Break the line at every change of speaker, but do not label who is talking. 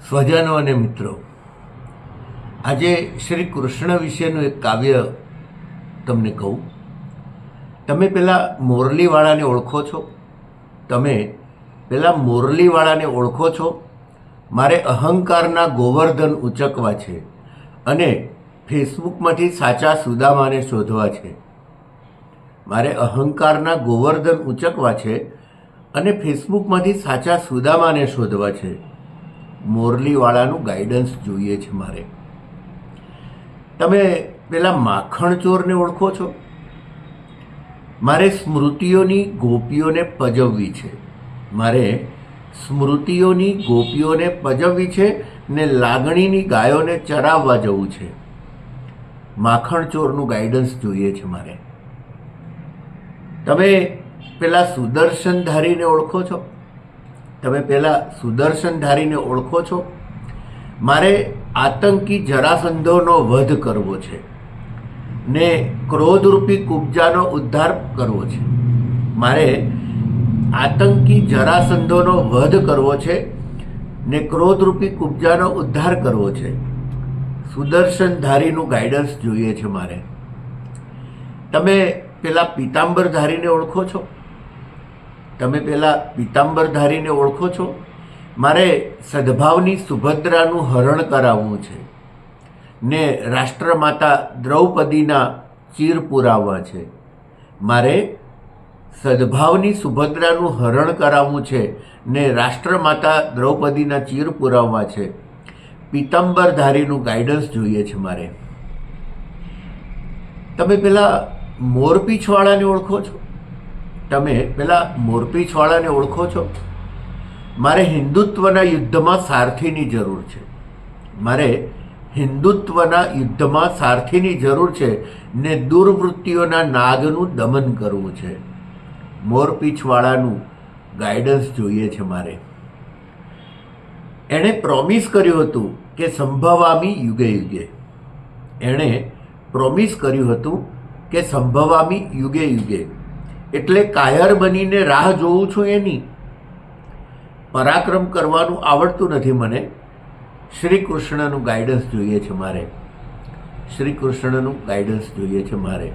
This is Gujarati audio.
સ્વજનો અને મિત્રો, આજે શ્રી કૃષ્ણ વિશેનું એક કાવ્ય તમને કહું. તમે પેલા મોરલીવાળાને ઓળખો છો? તમે પેલા મોરલીવાળાને ઓળખો છો? મારે અહંકારના ગોવર્ધન ઉચકવા છે અને ફેસબુકમાંથી સાચા સુદામાને શોધવા છે. મારે અહંકારના ગોવર્ધન ઉચકવા છે અને ફેસબુકમાંથી સાચા સુદામાને શોધવા છે. મોરલીવાળાનું ગાઈડન્સ જોઈએ છે મારે. તમે પેલા માખણ ચોરને ઓળખો છો? મારે સ્મૃતિઓની ગોપીઓને પજવવી છે. મારે સ્મૃતિઓની ગોપીઓને પજવવી છે ને લાગણીની ગાયોને ચરાવવા જવું છે. માખણ ચોરનું ગાઈડન્સ જોઈએ છે મારે. તમે પેલા સુદર્શનધારીને ઓળખો છો? તમે પેલા સુદર્શનધારીને ઓળખો છો? મારે આતંકી જરાસંધોનો વધ કરવો છે ને ક્રોધરૂપી કુબ્જાનો ઉદ્ધાર કરવો છે. મારે આતંકી જરાસંધોનો વધ કરવો છે ને ક્રોધરૂપી કુબ્જાનો ઉદ્ધાર કરવો છે. સુદર્શનધારીનું ગાઈડન્સ જોઈએ છે મારે. તમે પેલા પીતાંબરધારીને ઓળખો છો? તમે પેલા પીતાંબરધારીને ઓળખો છો? મારે સદભાવની સુભદ્રાનું હરણ કરાવવું છે ને રાષ્ટ્રમાતા દ્રૌપદીના ચીર પુરાવવા છે. મારે સદભાવની સુભદ્રાનું હરણ કરાવવું છે ને રાષ્ટ્રમાતા દ્રૌપદીના ચીર પુરાવવા છે. પીતાંબરધારીનું ગાઈડન્સ જોઈએ છે મારે. તમે પેલા મોરપીંછવાળાને ઓળખો છો? તમે પેલા મોરપીંછવાળાને ઓળખો છો? મારે હિન્દુત્વના યુદ્ધમાં સારથીની જરૂર છે. મારે હિન્દુત્વના યુદ્ધમાં સારથીની જરૂર છે ને દુર્વૃત્તિઓના નાગનું દમન કરવું છે. મોરપીંછવાળાનું ગાઈડન્સ જોઈએ છે મારે. એણે પ્રોમિસ કર્યું હતું કે સંભવામી યુગે યુગે. એણે પ્રોમિસ કર્યું હતું કે સંભવામી યુગે યુગે, એટલે કાયર બનીને રાહ જોઉં છું એની. પરાક્રમ કરવાનું આવડતું નથી મને. શ્રી કૃષ્ણનું ગાઈડન્સ જોઈએ છે મારે. શ્રી કૃષ્ણનું ગાઈડન્સ જોઈએ છે મારે.